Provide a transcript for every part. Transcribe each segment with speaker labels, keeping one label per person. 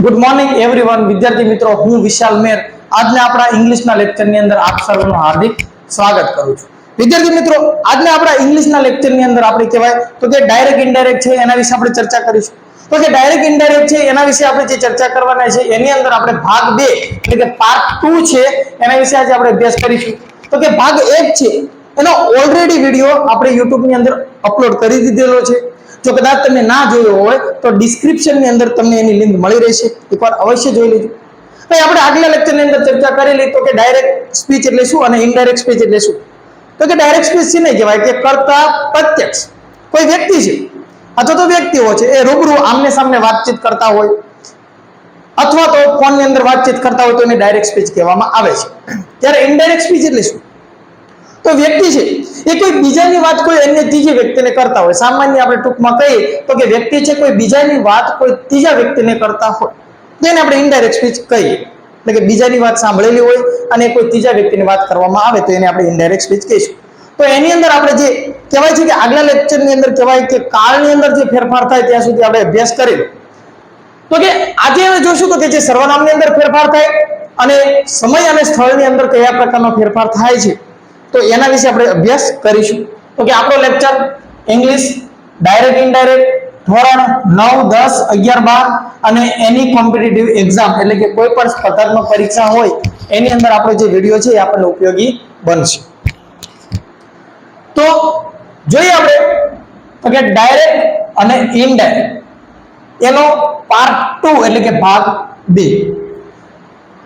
Speaker 1: Good morning everyone વિદ્યાર્થી મિત્રો, હું વિશાલ મેર આજના આપણા ઇંગ્લિશના લેક્ચરની અંદર આપ સર્વનું હાર્દિક સ્વાગત કરું છું. વિદ્યાર્થી મિત્રો, આજના આપણા ઇંગ્લિશના લેક્ચરની અંદર આપણે કહેવાય તો કે ડાયરેક્ટ ઇનડાયરેક્ટ છે એના વિશે આપણે ચર્ચા કરીશું. તો કે ડાયરેક્ટ ઇનડાયરેક્ટ છે એના વિશે આપણે જે ચર્ચા કરવાના છે એની અંદર આપણે ભાગ 2 એટલે કે પાર્ટ 2 છે એના વિશે આજે આપણે અભ્યાસ કરીશું. તો કે ભાગ 1 છે એનો ઓલરેડી વિડિયો આપણે YouTube ની અંદર અપલોડ કરી દીધેલો છે. જો કદાચ તમે ના જોયો હોય તો ડિસ્ક્રિપ્શન ની અંદર તમને એની લિંક મળી રહેશે, એકવાર અવશ્ય જોઈ લેજો. ભાઈ આપણે આગલા લેક્ચર ની અંદર ચર્ચા કરેલી તો કે ડાયરેક્ટ સ્પીચ એટલે શું અને ઇનડાયરેક્ટ સ્પીચ એટલે શું. તો કે ડાયરેક્ટ સ્પીચ છે ને કહેવાય કે કરતા પ્રત્યક્ષ કોઈ વ્યક્તિ છે અથવા તો વ્યક્તિઓ છે એ રૂબરૂ આમને સામને વાતચીત કરતા હોય અથવા તો ફોન ની અંદર વાતચીત કરતા હોય તો એને ડાયરેક્ટ સ્પીચ કહેવામાં આવે છે. ત્યારે ઇનડાયરેક્ટ સ્પીચ એટલે શું? તો વ્યક્તિ છે એ કોઈ બીજાની વાત કોઈ અન્ય ત્રીજી વ્યક્તિને કરતા હોય. સામાન્ય આપણે ટૂંકમાં કહીએ તો કે વ્યક્તિ છે કોઈ બીજાની વાત કોઈ ત્રીજા વ્યક્તિને કરતા હોય તેને આપણે ઇનડાયરેક્ટ સ્પીચ કહીએ. એટલે કે બીજાની વાત સાંભળેલી હોય અને કોઈ ત્રીજા વ્યક્તિની વાત કરવામાં આવે તો એને આપણે ઇનડાયરેક્ટ સ્પીચ કહીશું. તો એની અંદર આપણે જે કહેવાય છે કે આગલા લેક્ચરની અંદર કહેવાય કે કાળની અંદર જે ફેરફાર થાય ત્યાં સુધી આપણે અભ્યાસ કરેલો. તો કે આજે હવે જોશું તો કે જે સર્વનામની અંદર ફેરફાર થાય અને સમય અને સ્થળની અંદર કયા પ્રકારનો ફેરફાર થાય છે તો એના વિશે આપણે અભ્યાસ કરીશું. તો કે આપણો લેક્ચર ઇંગ્લિશ ડાયરેક્ટ ઇનડાયરેક્ટ ધોરણ 9, 10, 11, 12 અને એની કોમ્પિટિટિવ એક્ઝામ એટલે કે કોઈ પણ સ્પર્ધાત્મક પરીક્ષા હોય એની અંદર આપણો જે વિડિયો છે એ આપણને ઉપયોગી બનશે. તો જોઈએ આપણે તો કે ડાયરેક્ટ અને ઇનડાયરેક્ટ એનો પાર્ટ 2 એટલે કે ભાગ 2.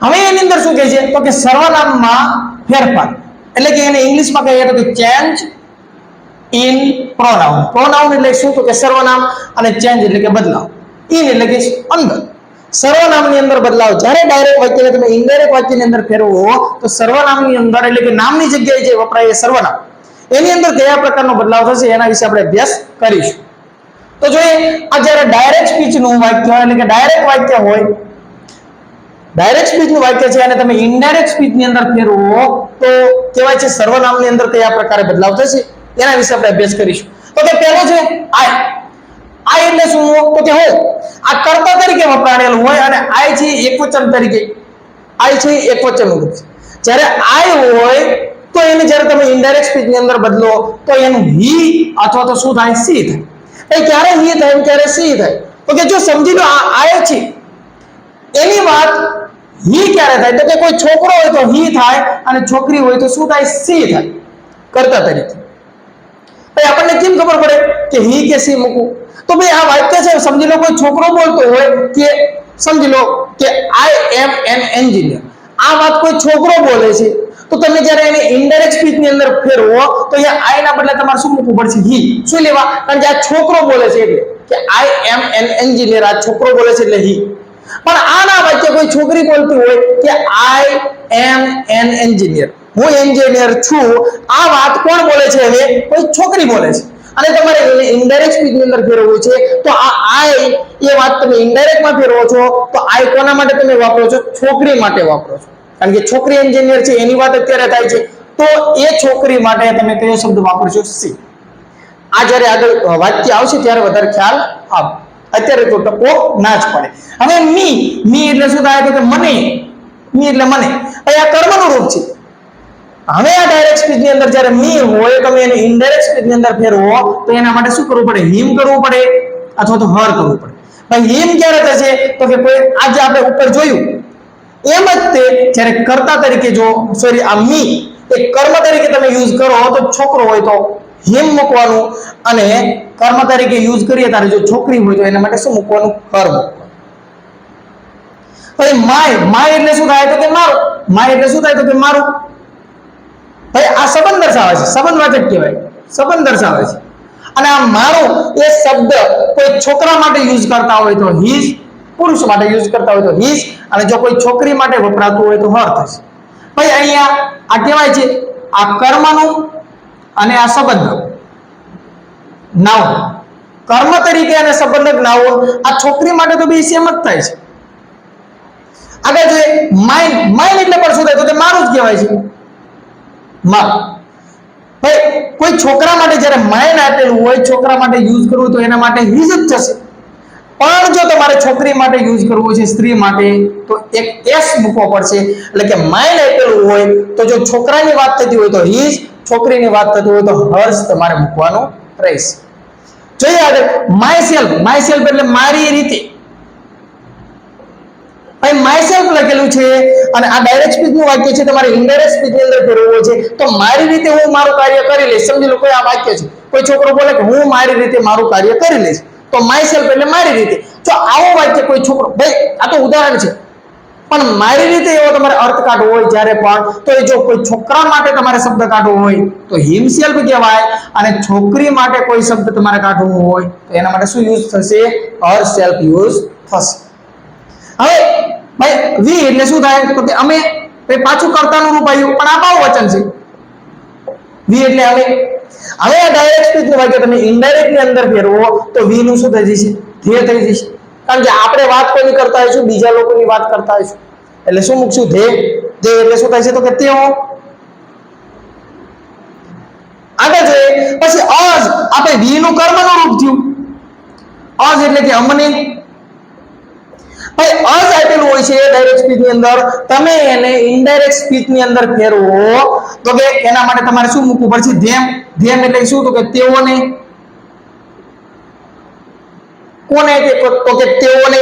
Speaker 1: હવે એની અંદર શું કહે છે તો કે સર્વનામમાં ફેરફાર એટલે કે એને ઇંગ્લિશમાં કહીએ તો કે ચેન્જ ઇન પ્રોનાઉન. પ્રોનાઉન એટલે શું તો કે સર્વનામ અને ચેન્જ એટલે કે બદલાવ. ઇન એટલે કે અંદર, સર્વનામની અંદર બદલાવ. જ્યારે ડાયરેક્ટ વાક્યને તમે ઇનડાયરેક્ટ વાક્યની અંદર ફેરવો તો સર્વનામની અંદર એટલે કે નામની જગ્યાએ જે વપરાય એ સર્વનામ એની અંદર કયા પ્રકારનો બદલાવ થશે એના વિશે આપણે અભ્યાસ કરીશું. તો જોઈએ આ જ્યારે ડાયરેક્ટ સ્પીચનું વાક્ય એટલે કે ડાયરેક્ટ વાક્ય હોય, ડાયરેક્ટ સ્પીચનું વાક્ય છે અને તમે ઇનડાયરેક્ટ સ્પીચની અંદર ફેરવો તો કહેવાય છે સર્વનામની અંદર કયા પ્રકારે બદલાવ થશે એના વિશે આપણે અભ્યાસ કરીશું. તો કે પહેલો છે આઈ. આઈ એટલે શું તો કે હું આ કર્તા તરીકે વપરાયેલું હોય અને આઈ છે એકવચન તરીકે, આઈ છે એકવચનનું રૂપ છે. જ્યારે આઈ હોય તો એને જ્યારે તમે ઇનડાયરેક્ટ સ્પીચની અંદર બદલો તો એનું હી અથવા તો શું થાય સી થાય. એ ક્યારે હી થાય ક્યારે સી થાય તો કે જો સમજી લો આ આઈ છે એની વાત હી ક્યારે થાય તો કે કોઈ છોકરો હોય તો હી થાય અને છોકરી હોય તો શું થાય સી થાય કર્તા તરીકે. ભાઈ આપણને કેમ ખબર પડે કે હી કે સી મૂકવું? તો ભાઈ આ વાક્ય છે સમજી લો કોઈ છોકરો બોલતો હોય કે સમજી લો કે આઈ એમ એન એન્જિનિયર, આ વાત કોઈ છોકરો બોલે છે તો તમે જ્યારે એને ઇનડાયરેક્ટ સ્પીચ ની અંદર ફેરવો તો અહીંયા આઈ ના બદલે તમારે શું મૂકવું પડશે? હી. શું લેવા? કારણ કે આ છોકરો બોલે છે એટલે કે આઈ એમ એન એન્જિનિયર, આ છોકરો બોલે છે એટલે હી. પણ આના વાક્ય કોઈ છોકરી બોલતી હોય કે આઈ એમ એન એન્જિનિયર, હું એન્જિનિયર છું, આ વાત કોણ બોલે છે? હવે કોઈ છોકરી બોલે છે અને તમારે ઇનડાયરેક્ટ સ્પીચ ની અંદર ફેરવવું છે તો આ આઈ એ વાત તમે ઇનડાયરેક્ટ માં ફેરવો છો તો આઈ કોના માટે તમે વાપરો છો? છોકરી માટે વાપરો છો. કારણ કે છોકરી એન્જિનિયર છે એની વાત અત્યારે થાય છે તો એ છોકરી માટે તમે કયો શબ્દ વાપરશો? સી. આ જ્યારે આગળ વાક્ય આવશે ત્યારે વધારે ખ્યાલ આવે, અત્યારે તો ટકો ના જ પડે. હવે મી એટલે શું થાય તો કે મને, મી એટલે મને. હવે આ કર્મનું રૂપ છે. હવે આ ડાયરેક્ટ સ્પીચ ની અંદર જ્યારે મી હોય તમે એને ઇનડાયરેક્ટ સ્પીચ ની અંદર ફેરવો તો એના માટે શું કરવું પડે? હિમ કરવું પડે અથવા તો હર કરવું પડે. ભાઈ હિમ ક્યારે થશે તો કે કોઈ આજે આપણે ઉપર જોયું એમ જ તે જ્યારે કર્તા તરીકે જો સોરી આ મી એ કર્મ તરીકે તમે યુઝ કરો તો છોકરો હોય તો હિમ મૂકવાનું અને કર્મ તરીકે યુઝ કરીએ ત્યારે જો છોકરી હોય તો એના માટે શું મૂકવાનું? હર મૂકવાનું. ભાઈ માય એટલે શું થાય તો કે મારું, માય એટલે શું થાય તો કે મારું. ભાઈ આ સંબંધ દર્શાવે છે, સંબંધવાચક કહેવાય, સંબંધ દર્શાવે છે. અને આ મારું એ શબ્દ કોઈ છોકરા માટે યુઝ કરતા હોય તો હિઝ, પુરુષ માટે યુઝ કરતા હોય તો હિઝ અને જો કોઈ છોકરી માટે વપરાતું હોય તો હર થશે. ભાઈ અહીંયા આ કહેવાય છે આ કર્મનું અને આ સંબંધક નાઉન, કર્મ તરીકે અને સંબંધક નાઉન આ છોકરી માટે તો બે સેમ જ થાય છે. આગળ જોઈએ માઇન. માઇન એટલે પણ શું થાય તો કે મારું જ કહેવાય છે, મારું. ભાઈ કોઈ છોકરા માટે જ્યારે માઇન આપેલું હોય છોકરા માટે યુઝ કરવું તો એના માટે હિઝ જ થશે. પણ જો તમારે છોકરી માટે યુઝ કરવો છે, સ્ત્રી માટે, તો એક એસ મૂકવો પડશે. એટલે કે માઇન આપેલું હોય તો જો છોકરાની વાત થતી હોય તો હિઝ, છોકરીની વાત થતી હોય તો હર્સ તમારે મૂકવાનું રહેશે. જોઈએ આગળ માય સેલ્ફ એટલે મારી રીતે. અહીં માય સેલ્ફ લખેલું છે અને આ ડાયરેક્ટ સ્પીચ નું વાક્ય છે, તમારે ઇનડાયરેક્ટ સ્પીચ ની અંદર ફેરવવું છે. તો મારી રીતે હું મારું કાર્ય કરી લઈશ. સમજી લો કોઈ આ વાક્ય છે, કોઈ છોકરો બોલે કે હું મારી રીતે મારું કાર્ય કરી લઈશ, તો માય સેલ્ફ એટલે મારી રીતે. જો આવું વાક્ય કોઈ છોકરો, ભાઈ આ તો ઉદાહરણ છે, પણ મારી રીતે એવો તમારે અર્થ કાઢવો હોય જ્યારે પણ, તો એ જો કોઈ છોકરા માટે તમારે શબ્દ કાઢવો હોય તો હિમસેલ્ફ કહેવાય, અને છોકરી માટે કોઈ શબ્દ તમારે કાઢવો હોય તો એના માટે શું યુઝ થશે? હર સેલ્ફ યુઝ થશે. હવે ભાઈ વી એટલે શું થાય? તો કે અમે, ભાઈ પાછું કર્તાનું રૂપ આવ્યું, પણ આ બહુવચન છે. વી એટલે અમે. હવે આ ડાયરેક્ટ સ્પીચ નું વાક્ય તમે ઇનડાયરેક્ટ ની અંદર ફેરવો તો વી નું શું થઈ જશે? ધ્યેય થઈ જશે. કારણ કે આપણે વાત કોની કરતા હોઈશું? બીજા લોકોની વાત કરતા હોઈશું. એટલે શું મૂકશું? ધ્યેય. ધ્યેય એટલે શું થાય છે? તો કે તેઓ. આગળ જોઈએ પછી અજ, આપણે વી નું કર્મનું રૂપ થયું. અજ એટલે કે અમને. ભાઈ અજ આપેલું હોય છે ડાયરેક્ટ સ્પીચ ની અંદર, તમે એને ઇનડાયરેક્ટ સ્પીચ ની અંદર ફેરવો તો કે એના માટે તમારે શું મૂકવું પડશે? ધેમ. ધેમ એટલે શું? તો કે તેઓને. કોને? તો કે તેઓને.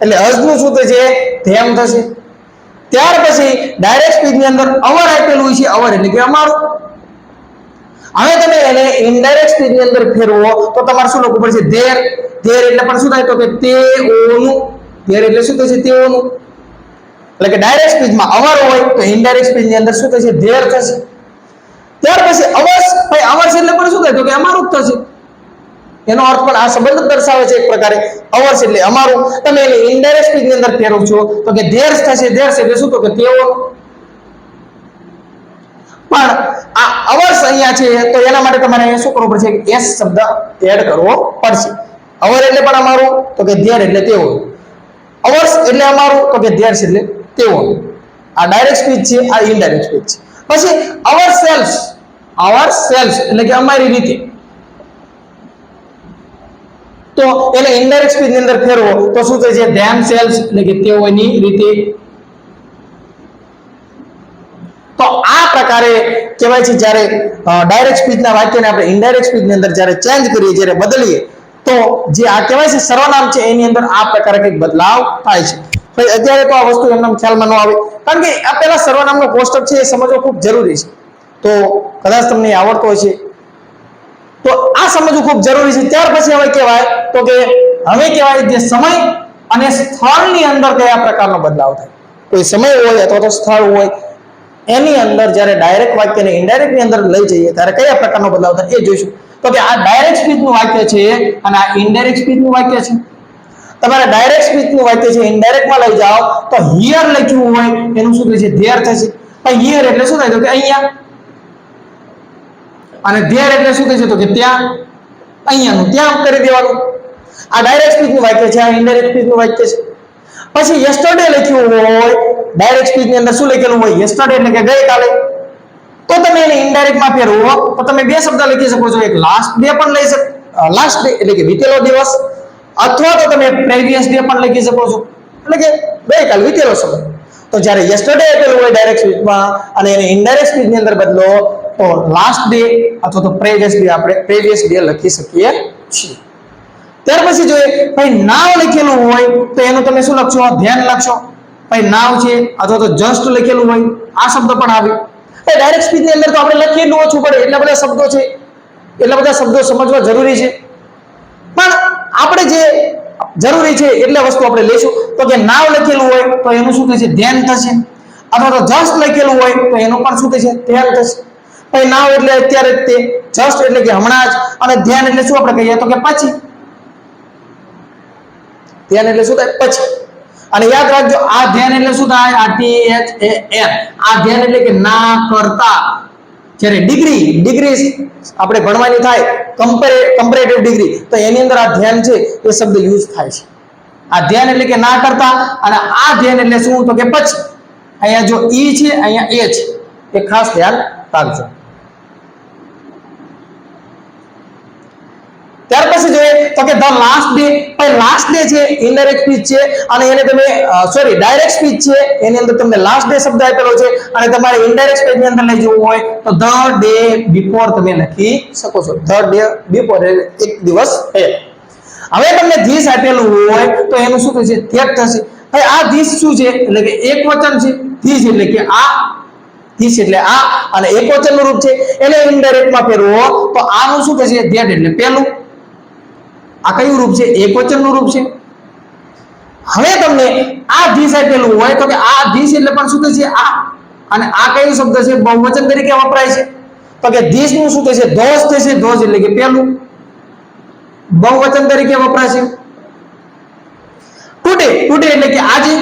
Speaker 1: એટલે અજ નું શું થશે? ધેમ થશે. ત્યાર પછી ડાયરેક્ટ સ્પીચ ની અંદર અવર આપેલું છે, અવર એટલે કે અમારું. હવે તમે એને ઇનડાયરેક્ટ સ્પીચ ની અંદર ફેરવો તો તમારે શું લખવું પડશે? ધેર. ધેર એટલે પણ શું થાય? તો કે તેઓનું. ધેર એટલે શું થશે? તેઓનું. એટલે કે ડાયરેક્ટ સ્પીચમાં અવર હોય તો ઇનડાયરેક્ટ સ્પીચ ની અંદર શું થશે? ધેર થશે. ત્યાર પછી અવર્સ, ભાઈ અવર્સ એટલે પણ શું થાય? તો કે અમારું જ થશે. એનો અર્થ પણ આ સંબંધ દર્શાવે છે એક પ્રકારે. અવર્સ એટલે અમારું. તમે એને ઇનડાયરેક્ટ સ્પીચ ની અંદર ફેરવશો તો કે ધેર્સ થશે. ધેર્સ એટલે શું? તો કે તેઓનું. પણ આ અવર્સ અહીંયા છે તો એના માટે તમારે અહીંયા શું કરવું પડશે? એસ શબ્દ એડ કરવો પડશે. અવર એટલે પણ અમારું, તો કે ધેર એટલે તેઓ. અવર્સ એટલે અમારું, તો કે ધેર્સ એટલે તેઓ. આ ડાયરેક્ટ સ્પીચ છે, આ ઇનડાયરેક્ટ સ્પીચ છે. પછી અવર સેલ્ફ. અવર સેલ્ફ એટલે કે અમારી રીતે. તો એને ઇનડાયરેક્ટ સ્પીચ ની અંદર ફેરવો તો શું થશે? ધેમ સેલ્ફ એટલે કે તેઓની રીતે. તો આ પ્રકારે કહેવાય છે જ્યારે ડાયરેક્ટ સ્પીચના વાક્યને આપણે ઇનડાયરેક્ટ સ્પીચની અંદર જ્યારે ચેન્જ કરીએ, જ્યારે બદલીએ, તો જે આ કહેવાય છે સર્વનામ છે એની અંદર આ પ્રકારે કંઈક બદલાવ થાય છે. ભાઈ અત્યારે તો આ વસ્તુ એમનામ ખ્યાલમાં ન આવે, કારણ કે આ પેલા સર્વનામનો કોષ્ટક છે એ સમજવો ખૂબ જરૂરી છે. તો કદાચ તમને આવડતો હશે તો આ સમજવું ખૂબ જરૂરી છે. ત્યાર પછી હવે કહેવાય તો કે હવે કહેવાય જે સમય અને સ્થળની અંદર કયા પ્રકારનો બદલાવ થાય. કોઈ સમય હોય અથવા તો સ્થળ હોય એની અંદર જ્યારે ડાયરેક્ટ વાક્યને ઇનડાયરેક્ટ ની અંદર લઈ જઈએ ત્યારે કયા પ્રકારનો બદલાવ થાય એ જોઈશું. તો કે આ ડાયરેક્ટ સ્પીચ નું વાક્ય છે અને આ ઇનડાયરેક્ટ સ્પીચ નું વાક્ય છે. તમારે ડાયરેક્ટ સ્પીચ નું વાક્ય છે ઇનડાયરેક્ટ માં લઈ જાઓ તો હિયર લખ્યું હોય એનું શું થશે? ધેર થશે. પણ હિયર એટલે શું થાય? તો કે અહીંયા. અને ધેર એટલે શું થશે? તો કે ત્યાં. અહીંયાનું ત્યાં કરી દેવાનું. આ ડાયરેક્ટ સ્પીચ નું વાક્ય છે, આ ઇનડાયરેક્ટ સ્પીચ નું વાક્ય છે. પછી યસ્ટરડે લખ્યું હોય ડાયરેક્ટ સ્પીચ ની અંદર શું લખેલું હોય? યસ્ટરડે એટલે કે ગઈકાલે. તો તમે એને ઇનડાયરેક્ટ માં ફેરવો તો તમે બે શબ્દ લખી શકો છો. એક લાસ્ટ ડે પણ લઈ શકો, લાસ્ટ ડે એટલે કે વીતેલો દિવસ, અથવા તો તમે પ્રીવિયસ ડે પણ લખી શકો છો, એટલે કે ગઈકાલ, વીતેલો સમય. તો જ્યારે યસ્ટરડે આપેલું હોય ડાયરેક્ટ સ્પીચમાં અને એને ઇનડાયરેક્ટ સ્પીચ ની અંદર બદલો તો લાસ્ટ ડે અથવા તો પ્રીવિયસ ડે લખી શકીએ છીએ. ત્યાર પછી જોઈએ ભાઈ નાવ લખેલું હોય તો એનું તમે શું લખશો? ધ્યાન લખશો. ભાઈ નાવ છે અથવા તો જસ્ટ લખેલું હોય આ શબ્દ પણ આવે. ડાયરેક્ટ સ્પીચ ની અંદર તો આપણે લખેલું ઓછું પડે, એટલા બધા શબ્દો છે, એટલા બધા શબ્દો સમજવા જરૂરી છે. પણ આપણે જે જરૂરી છે એટલે વસ્તુ આપણે લઈશું. તો કે નાવ લખેલું હોય તો એનું શું થશે? ધ્યાન થશે. અથવા તો જસ્ટ લખેલું હોય તો એનું પણ શું થશે? ધ્યાન થશે. ભાઈ નાવ એટલે અત્યારે જ, તે જસ્ટ એટલે કે હમણાં જ, અને ધ્યાન એટલે શું આપણે કહીએ તો કે પછી. ધ્યાન એટલે શું થાય? પછી. અને યાદ રાખજો આ ધ્યાન એટલે શું થાય? આ THAN. આ ધ્યાન એટલે કે ના કરતા. જ્યારે ડિગ્રી આપણે ભણવાની થાય કમ્પેરેટિવ ડિગ્રી, તો એની અંદર આ ધ્યાન છે એ શબ્દ યુઝ થાય છે. આ ધ્યાન એટલે કે ના કરતા, અને આ ધ્યાન એટલે શું? તો કે પછી. અહીંયા જો ઈ છે, અહીંયા એ છે, એ ખાસ ધ્યાન રાખજો. ત્યાર પછી જોઈએ તો કે ધ લાસ્ટ ડે, ભાઈ લાસ્ટ ડે છે ઇનડાયરેક્ટ સ્પીચ છે અને એને તમે સોરી ડાયરેક્ટ સ્પીચ છે એની અંદર તમને લાસ્ટ ડે શબ્દ આપેલો છે અને તમારે ઇનડાયરેક્ટ સ્પીચ ની અંદર લઈ જવું હોય તો ધ ડે બિફોર તમે લખી શકો છો. ધ ડે બિફોર એક દિવસ પહેલા. હવે તમને ધીસ આપેલું હોય તો એનું શું થશે? ધેટ થશે. ભાઈ આ ધીસ શું છે? એટલે કે એક વચન છે. ધીસ એટલે કે આ, ધીસ એટલે આ અને એક વચનનું રૂપ છે એને ઇનડાયરેક્ટ માં ફેરવો તો આનું શું થશે? ધેટ એટલે પહેલું. આ કયું રૂપ છે? એક વચનનું રૂપ છે. હવે તમને આ ધીસ આપેલું હોય તો કે આ ધીસ એટલે પણ શું થશે? આ અને આ કયું શબ્દ છે? બહુવચન તરીકે વપરાય છે તો કે ધીસ નું શું થશે? ધોસ થશે. ધોસ એટલે કે પહેલું, બહુવચન તરીકે વપરાય છે. ટુડે, ટુડે એટલે કે આજે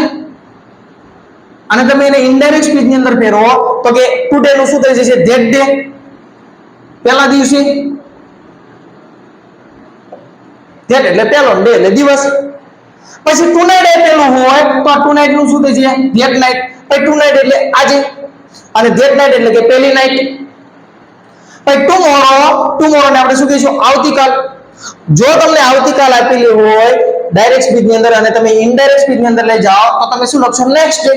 Speaker 1: અને તમે એને ઇનડાયરેક્ટ સ્પીચ ની અંદર ફેરવો તો કે ટુડે નું શું થઈ જશે? ધેટ ડે, પહેલા દિવસે. ધેટ એટલે પહેલો, ડે એટલે દિવસ. પછી ટુનાઇટ આપેલું હોય તો આ ટુનાઇટ નું શું થઈ જાય? That night. પછી ટુનાઇટ એટલે આજે અને ધેટ નાઇટ એટલે કે પહેલી નાઈટ. પછી ટુમોરો, ટુમોરો ને આપણે શું કહીશું? આવતીકાલ. જો તમને આવતીકાલ આપેલી હોય ડાયરેક્ટ સ્પીચ ની અંદર અને તમે ઇનડાયરેક્ટ સ્પીચ ની અંદર લઈ જાઓ તો તમે શું લખશો? Next day.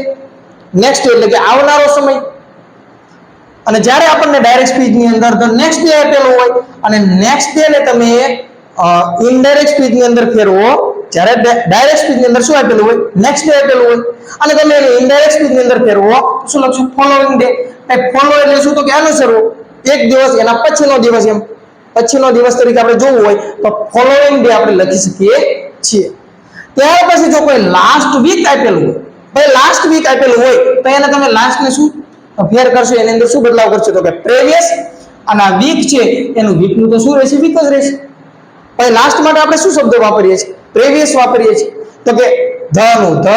Speaker 1: નેક્સ્ટ ડે એટલે કે આવનારો સમય. અને જ્યારે આપણને ડાયરેક્ટ સ્પીચ ની અંદર ધ નેક્સ્ટ ડે આપેલું હોય અને નેક્સ્ટ ડે ને તમે ઇનડાયરેક્ટ સ્પીચ ની અંદર ફેરવો, જ્યારે ડાયરેક્ટ સ્પીચ ની અંદર શું આપેલું હોય? નેક્સ્ટ ડે આપેલું હોય અને તમે એને ઇનડાયરેક્ટ સ્પીચ ની અંદર ફેરવો શું લખશો? Following day. ફોલો એટલે શું? તો કે અનુસરવું. એક દિવસ એના પછીનો દિવસ, એમ પછીનો દિવસ તરીકે આપણે જોવું હોય તો ફોલોઈંગ ડે આપણે લખી શકીએ છીએ. ત્યાર પછી જો કોઈ લાસ્ટ વીક આપેલું હોય, ભાઈ લાસ્ટ વીક આપેલું હોય તો એને તમે લાસ્ટ ને શું ફેર કરશો? એની અંદર શું બદલાવ કરશો? તો કે પ્રેવિયસ અને આ વીક છે એનું વીક નું તો શું રહેશે? વીક જ રહેશે. ભાઈ લાસ્ટ માટે આપણે શું શબ્દ વાપરીએ છીએ? પ્રેવિયસ વાપરીએ છીએ તો કે ધ નું ધ,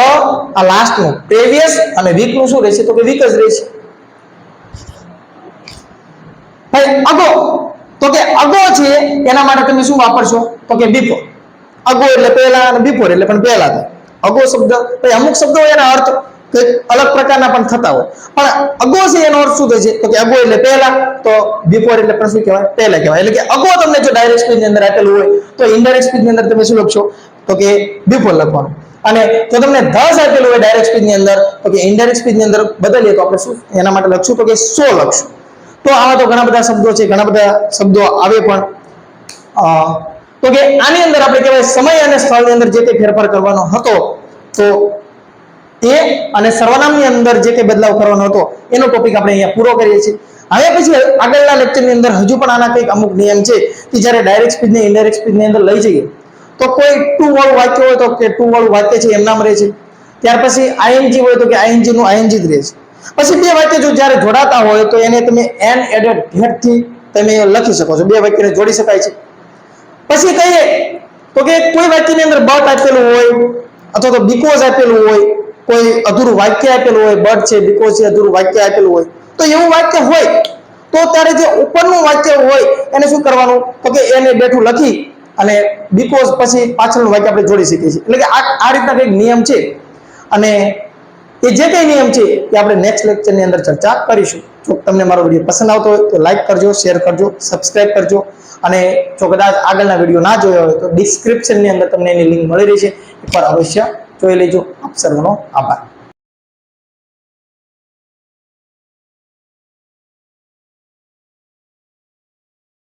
Speaker 1: આ લાસ્ટ નું પ્રેવિયસ અને વીક નું શું રહેશે? તો કે વીક જ રહેશે. ભાઈ અગો, તો કે અગો છે એના માટે તમે શું વાપરશો? તો કે બિફોર. અગો એટલે પહેલા અને બિફોર એટલે પણ પહેલા. અગો શબ્દ, ભાઈ અમુક શબ્દો એના અર્થ અલગ પ્રકારના પણ થતા હોય પણ અગો છે એનો અર્થ શું થાય છે? તો કે અગો એટલે પહેલા, તો બિફોર એટલે પણ શું કહેવાય? પહેલા કહેવાય. એટલે કે અગો તમને જો ડાયરેક્ટ સ્પીચ ની અંદર આપેલું હોય તો ઇનડાયરેક્ટ સ્પીચ ની અંદર તમે શું લખશો? તો કે બિફોર લખવાનું. અને જો તમને ધસ આપેલું હોય ડાયરેક્ટ સ્પીચ ની અંદર તો કે ઇનડાયરેક્ટ સ્પીચ ની અંદર બદલીએ તો આપણે શું એના માટે લખશું? તો કે સો લખશું. તો આવા તો ઘણા બધા શબ્દો છે, ઘણા બધા શબ્દો આવે પણ તો કે આની અંદર આપણે કહેવાય સમય અને સ્થળની અંદર જે કંઈ ફેરફાર કરવાનો હતો તો એ અને સર્વનામની અંદર જે કંઈ બદલાવ કરવાનો હતો એનો ટોપિક આપણે અહીંયા પૂરો કરીએ છીએ. હવે પછી આગળના લેક્ચરની અંદર હજુ પણ આના કંઈક અમુક નિયમ છે કે જ્યારે ડાયરેક્ટ સ્પીચ ને ઇનડાયરેક્ટ સ્પીચ ની અંદર લઈ જઈએ તો કોઈ ટુ વાળું વાક્ય હોય તો કે ટુ વાળું વાક્ય છે એમ નામ રહે છે. ત્યાર પછી આઈએનજી હોય તો કે આઈએનજી નું આઈએનજી જ રહે છે. પછી બે વાક્ય જો જ્યારે જોડાતા હોય તો એને તમે એન એડેડ ધેટ થી તમે લખી શકો છો. બે વાક્યને જોડી શકાય છે. પછી કહીએ તો કે કોઈ વાક્યની અંદર બટ આપેલું હોય અથવા તો બીકોઝ આપેલું હોય, કોઈ અધૂરું વાક્ય આપેલું હોય, બટ છે, બીકોઝ છે, અધૂરું વાક્ય આપેલું હોય તો એવું વાક્ય હોય તો ત્યારે જે ઉપરનું વાક્ય હોય એને શું કરવાનું? તો કે એને બેઠું લખી અને બીકોઝ પછી પાછળનું વાક્ય આપણે જોડી શકીએ છીએ. એટલે કે આ રીતના કંઈક નિયમ છે અને એ જે કંઈ નિયમ છે એ આપણે નેક્સ્ટ લેક્ચરની અંદર ચર્ચા કરીશું. જો તમને મારો વિડીયો પસંદ આવતો હોય તો લાઈક કરજો, શેર કરજો, સબસ્ક્રાઇબ કરજો અને જો કદાચ આગળના વિડીયો ના જોયા હોય તો ડિસ્ક્રિપ્શનની અંદર તમને એની લિંક મળી રહી છે, એકવાર અવશ્ય જોઈ લેજો. આપ સર્વનો આભાર.